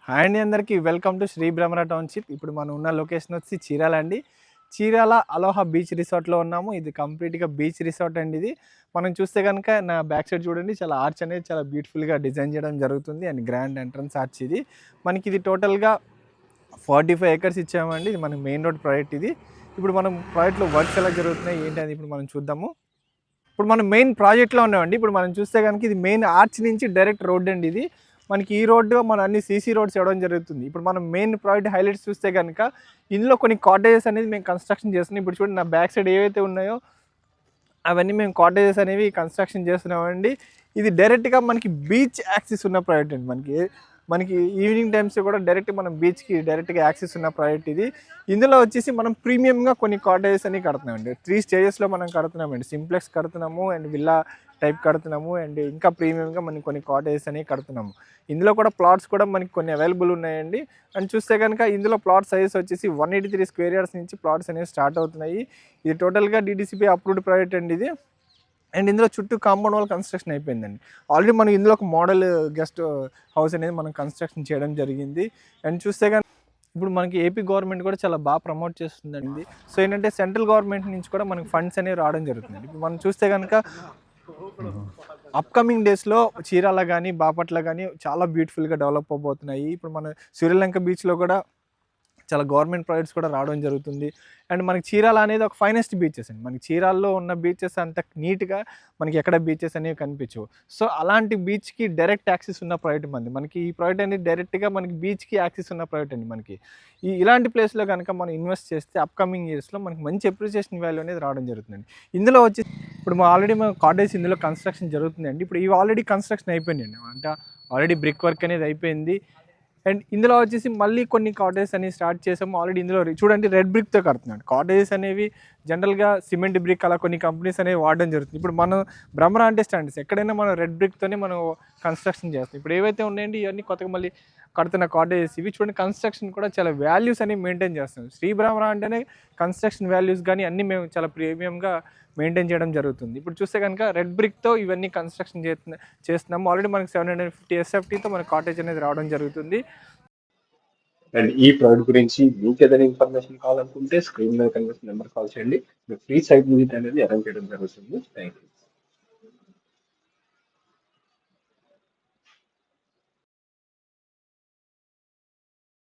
Hi అండి అందరికీ welcome to Shri Bhramara township. ఇప్పుడు మనం ఉన్న లొకేషన్ వచ్చి చీరాల అండి. చీరాల అలోహా బీచ్ రిసార్ట్లో ఉన్నాము. ఇది కంప్లీట్గా బీచ్ రిసార్ట్ అండి. ఇది మనం చూస్తే కనుక నా బ్యాక్ సైడ్ చూడండి, చాలా ఆర్చ్ అనేది చాలా బ్యూటిఫుల్గా డిజైన్ చేయడం జరుగుతుంది అండ్ గ్రాండ్ ఎంట్రన్స్ ఆర్చ్ ఇది. మనకి ఇది టోటల్గా 45 acres ఇచ్చామండి. ఇది మన మెయిన్ రోడ్ ప్రాజెక్ట్ ఇది. ఇప్పుడు మనం ప్రాజెక్ట్లో వర్క్స్ ఎలా జరుగుతున్నాయి ఏంటి అని ఇప్పుడు మనం చూద్దాము. ఇప్పుడు మనం మెయిన్ ప్రాజెక్ట్లో ఉన్నామండి. ఇప్పుడు మనం చూస్తే కనుక ఇది మెయిన్ ఆర్చ్ నుంచి డైరెక్ట్ రోడ్ అండి ఇది. మనకి ఈ రోడ్డు మనం అన్ని సీసీ రోడ్స్ ఇవ్వడం జరుగుతుంది. ఇప్పుడు మనం మెయిన్ ప్రాజెక్ట్ హైలైట్స్ చూస్తే కనుక ఇందులో కొన్ని కాటేజెస్ అనేది మేము కన్స్ట్రక్షన్ చేస్తున్నాం. ఇప్పుడు చూడండి నా బ్యాక్ సైడ్ ఏవైతే ఉన్నాయో అవన్నీ మేము కాటేజెస్ అనేవి కన్స్ట్రక్షన్ చేస్తున్నామండి. ఇది డైరెక్ట్గా మనకి బీచ్ యాక్సెస్ ఉన్న ప్రాజెక్ట్ అండి. మనకి ఈవినింగ్ టైమ్స్ కూడా డైరెక్ట్ మనం బీచ్కి డైరెక్ట్గా యాక్సెస్ ఉన్న ప్రాజెక్ట్ ఇది. ఇందులో వచ్చేసి మనం ప్రీమియంగా కొన్ని కాటేజెస్ అని కడుతున్నామండి. 3 స్టేజెస్లో మనం కడుతున్నామండి. సింప్లెక్స్ కడుతున్నాము అండ్ విల్లా టైప్ కడుతున్నాము అండ్ ఇంకా ప్రీమియంగా మనం కొన్ని కాటేజెస్ అనేవి కడుతున్నాము. ఇందులో కూడా ప్లాట్స్ కూడా మనకి కొన్ని అవైలబుల్ ఉన్నాయండి. అండ్ చూస్తే కనుక ఇందులో ప్లాట్ సైజెస్ వచ్చేసి 183 స్క్వేర్ యార్డ్స్ నుంచి ప్లాట్స్ అనేవి స్టార్ట్ అవుతున్నాయి. ఇది టోటల్గా DDCP అప్రూవ్డ్ ప్రాజెక్ట్ అండి ఇది. అండ్ ఇందులో చుట్టూ కాంపౌండ్ వాల్ కన్స్ట్రక్షన్ అయిపోయిందండి. ఆల్రెడీ మనం ఇందులో ఒక మోడల్ గెస్ట్ హౌస్ అనేది మనం కన్స్ట్రక్షన్ చేయడం జరిగింది. అండ్ చూస్తే కానీ ఇప్పుడు మనకి ఏపీ గవర్నమెంట్ కూడా చాలా బాగా ప్రమోట్ చేస్తుందండి. సో ఏంటంటే సెంట్రల్ గవర్నమెంట్ నుంచి కూడా మనకి ఫండ్స్ అనేవి రావడం జరుగుతుంది. ఇప్పుడు మనం చూస్తే కనుక అప్కమింగ్ డేస్లో చీరాల కానీ బాపట్ల కానీ చాలా బ్యూటిఫుల్గా డెవలప్ అవబోతున్నాయి. ఇప్పుడు మన సూర్యలంక బీచ్లో కూడా చాలా గవర్నమెంట్ ప్రాజెక్ట్స్ కూడా రావడం జరుగుతుంది. అండ్ మనకి చీరాల అనేది ఒక ఫైనెస్ట్ బీచెస్ అండి. మనకి చీరాల్లో ఉన్న బీచెస్ అంత నీట్గా మనకి ఎక్కడ బీచెస్ అనేవి కనిపించవు. సో అలాంటి బీచ్కి డైరెక్ట్ యాక్సెస్ ఉన్న ప్రాజెక్ట్ మనకి ఈ ప్రాజెక్ట్ అనేది డైరెక్ట్గా మనకి బీచ్కి యాక్సెస్ ఉన్న ప్రాజెక్ట్ అండి. మనకి ఇలాంటి ప్లేస్లో కనుక మనం ఇన్వెస్ట్ చేస్తే అప్కమింగ్ ఇయర్స్లో మనకి మంచి అప్రిసియేషన్ వాల్యూ అనేది రావడం జరుగుతుందండి. ఇందులో వచ్చి ఇప్పుడు ఆల్రెడీ మా కాటేజ్ ఇందులో కన్స్ట్రక్షన్ జరుగుతుందండి. ఇప్పుడు ఇవి ఆల్రెడీ కన్స్ట్రక్షన్ అయిపోయినాయండి. అంటే ఆల్రెడీ బ్రిక్ వర్క్ అనేది అయిపోయింది. అండ్ ఇందులో వచ్చేసి మళ్ళీ కొన్ని కాటేజెస్ అనేవి స్టార్ట్ చేసాము. ఆల్రెడీ ఇందులో చూడండి రెడ్ బ్రిక్తో కడుతున్నాడు. కాటేజెస్ అనేవి జనరల్గా సిమెంట్ బ్రిక్ అలా కొన్ని కంపెనీస్ అనేవి వాడడం జరుగుతుంది. ఇప్పుడు మనం భ్రమర అంటే స్టాండర్డ్స్ ఎక్కడైనా మనం రెడ్ బ్రిక్తోనే మనం కన్స్ట్రక్షన్ చేస్తాం. ఇప్పుడు ఏవైతే ఉన్నాయండి ఇవన్నీ కొత్తగా మళ్ళీ కడుతున్న కాటేజెస్ ఇవి చూడండి. కన్స్ట్రక్షన్ కూడా చాలా వాల్యూస్ అనేవి మెయింటైన్ చేస్తాం. శ్రీ భ్రమర అంటేనే కన్స్ట్రక్షన్ వాల్యూస్ కానీ అన్నీ మేము చాలా ప్రీమియంగా మెయింటైన్ చేయడం జరుగుతుంది. ఇప్పుడు చూస్తే కనుక రెడ్ బ్రిక్తో ఇవన్నీ కన్స్ట్రక్షన్ చేస్తున్నాము. ఆల్రెడీ మనకి 750 SFTతో మన కాటేజ్ అనేది రావడం జరుగుతుంది. అండ్ ఈ ప్రోడక్ట్ గురించి మీకు ఏదైనా ఇన్ఫర్మేషన్ కావాలనుకుంటే స్క్రీన్ మీద కనిపిస్తున్న నెంబర్ కాల్ చేయండి. ఫ్రీ సైట్ విజిట్ అనేది అరేంజ్ చేయడం జరుగుతుంది. Thank you.